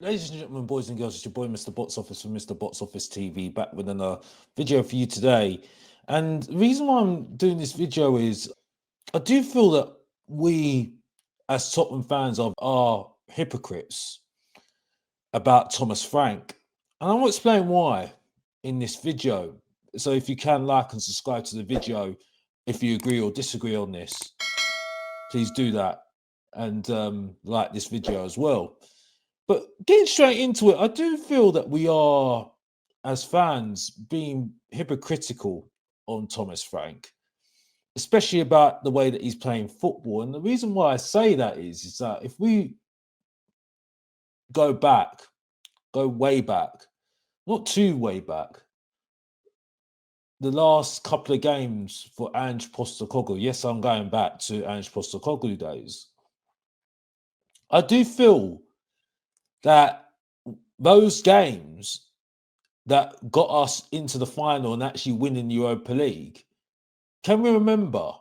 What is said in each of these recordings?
Ladies and gentlemen, boys and girls, it's your boy Mr. Box Office from Mr. Box Office TV, back with another video for you today. And the reason why I'm doing this video is I do feel that we, as Tottenham fans, are hypocrites about Thomas Frank. And I will explain why in this video. So if you can like and subscribe to the video, if you agree or disagree on this, please do that, and like this video as well. But getting straight into it, I do feel that we are, as fans, being hypocritical on Thomas Frank, especially about the way that he's playing football. And the reason why I say that is that if we go way back, not too way back, the last couple of games for Ange Postecoglou, yes, I'm going back to Ange Postecoglou days, I do feel that those games that got us into the final and actually winning the Europa League, can we remember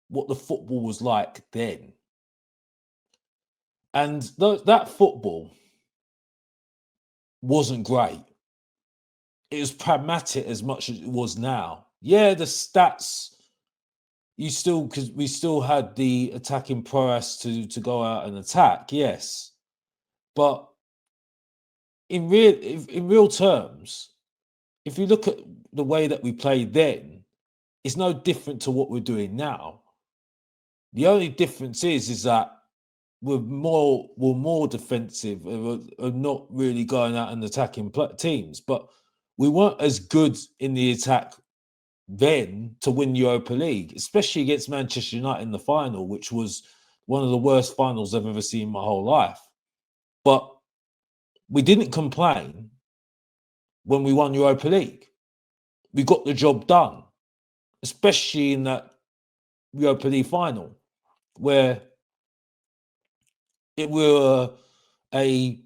what the football was like then? And that football wasn't great. It was pragmatic as much as it was now. Yeah, the stats, because we still had the attacking prowess to go out and attack, yes. But in real terms, if you look at the way that we played then, it's no different to what we're doing now. The only difference is that we're more defensive, we're not really going out and attacking teams. But we weren't as good in the attack then to win Europa League, especially against Manchester United in the final, which was one of the worst finals I've ever seen in my whole life. But we didn't complain when we won Europa League. We got the job done, especially in that Europa League final, where it were a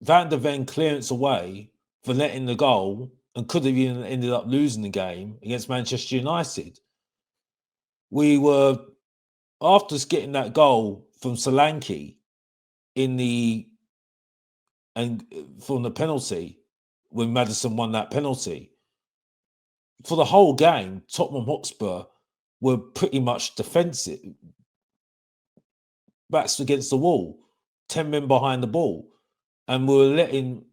Van der Ven clearance away for letting the goal and could have even ended up losing the game against Manchester United. We were, after getting that goal from Solanke from the penalty, when Maddison won that penalty, for the whole game, Tottenham Hotspur were pretty much defensive, backs against the wall, 10 men behind the ball, and we were letting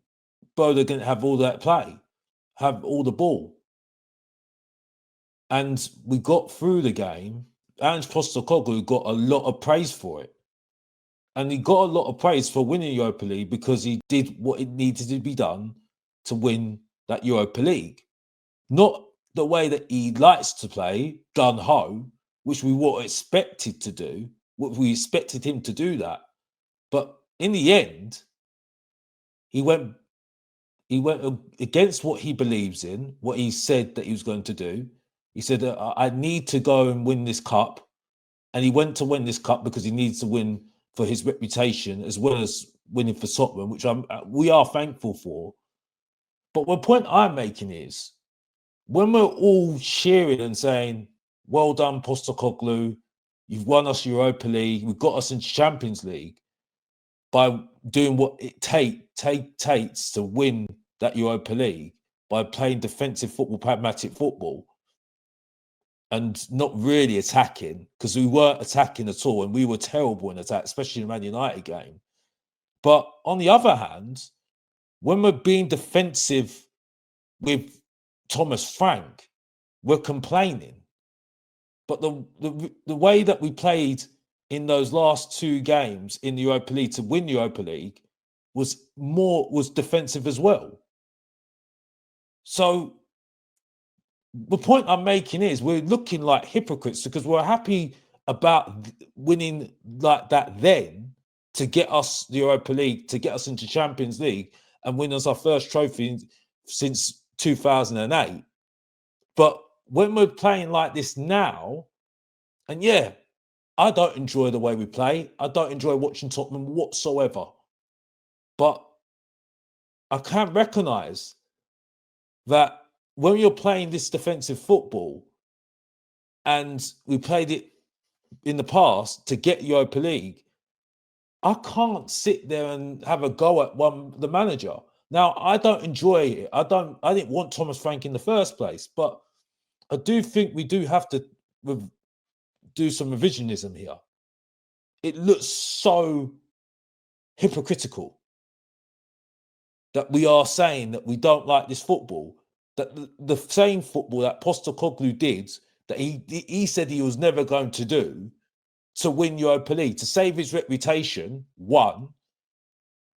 Bodegan have all that play, have all the ball. And we got through the game. Ange Postecoglou got a lot of praise for it. And he got a lot of praise for winning Europa League because he did what it needed to be done to win that Europa League. Not the way that he likes to play, gun-ho, which we were expected to do. We expected him to do that. But in the end, he went against what he believes in, what he said that he was going to do. He said, I need to go and win this cup. And he went to win this cup because he needs to win for his reputation as well as winning for Tottenham, which we are thankful for. But the point I'm making is, when we're all cheering and saying, well done, Postecoglou, you've won us Europa League, we've got us into Champions League, by doing what it takes to win that Europa League, by playing defensive football, pragmatic football, and not really attacking, because we weren't attacking at all, and we were terrible in attack, especially in the Man United game. But on the other hand, when we're being defensive with Thomas Frank, we're complaining. But the way that we played in those last two games in the Europa League to win the Europa League was defensive as well. So the point I'm making is we're looking like hypocrites because we're happy about winning like that then to get us the Europa League, to get us into Champions League and win us our first trophy since 2008. But when we're playing like this now, and yeah, I don't enjoy the way we play. I don't enjoy watching Tottenham whatsoever. But I can recognise that when you're playing this defensive football, and we played it in the past to get Europa League, I can't sit there and have a go at the manager. Now, I don't enjoy it. I didn't want Thomas Frank in the first place, but I do think we do have to do some revisionism here. It looks so hypocritical that we are saying that we don't like this football, that the same football that Postecoglou did, that he said he was never going to do to win Europa League, to save his reputation, one,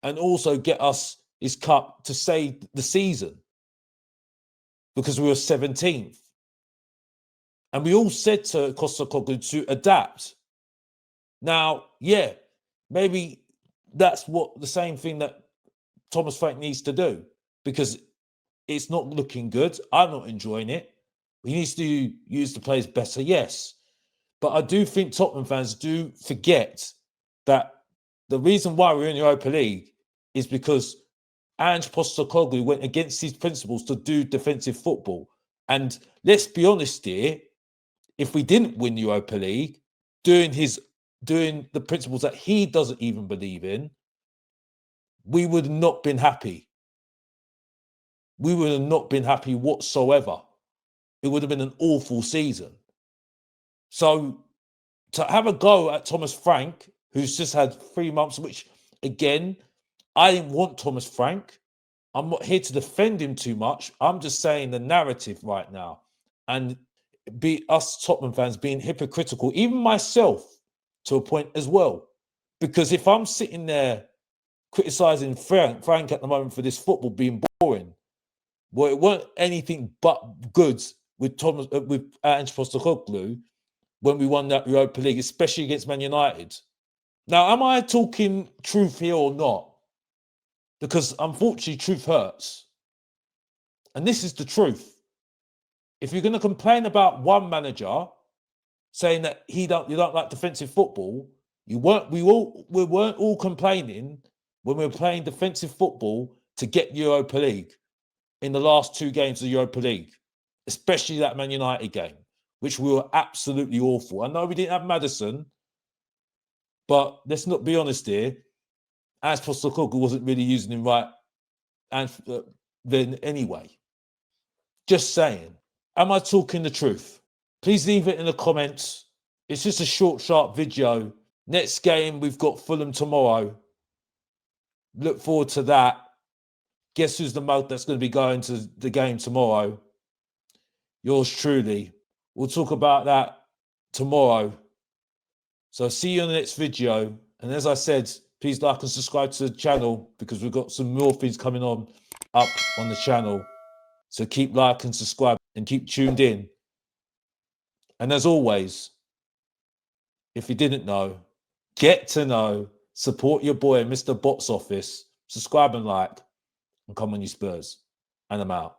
and also get us his cup to save the season because we were 17th. And we all said to Postecoglou to adapt. Now, yeah, maybe that's the same thing that Thomas Frank needs to do, because it's not looking good. I'm not enjoying it. He needs to use the players better, yes. But I do think Tottenham fans do forget that the reason why we're in Europa League is because Ange Postecoglou went against his principles to do defensive football. And let's be honest here, if we didn't win the Europa League, doing the principles that he doesn't even believe in, we would have not been happy. We would have not been happy whatsoever. It would have been an awful season. So to have a go at Thomas Frank, who's just had 3 months, which, again, I didn't want Thomas Frank. I'm not here to defend him too much. I'm just saying the narrative right now. And be us Tottenham fans being hypocritical, even myself to a point as well. Because if I'm sitting there criticising Frank at the moment for this football being boring, well, it weren't anything but goods with Ange Postecoglou when we won that Europa League, especially against Man United. Now, am I talking truth here or not? Because unfortunately, truth hurts. And this is the truth. If you're going to complain about one manager saying that you don't like defensive football, we weren't all complaining when we were playing defensive football to get Europa League in the last 2 games of Europa League, especially that Man United game, which we were absolutely awful. I know we didn't have Maddison, but let's not be honest here. As Postecoglou wasn't really using him right and then anyway. Just saying. Am I talking the truth? Please leave it in the comments. It's just a short, sharp video. Next game, we've got Fulham tomorrow. Look forward to that. Guess who's the mug that's going to be going to the game tomorrow? Yours truly. We'll talk about that tomorrow. So see you in the next video. And as I said, please like and subscribe to the channel because we've got some more things coming up on the channel. So keep liking, subscribe, and keep tuned in. And as always, if you didn't know, get to know, support your boy, Mr. Box Office, subscribe and like, and come on you Spurs. And I'm out.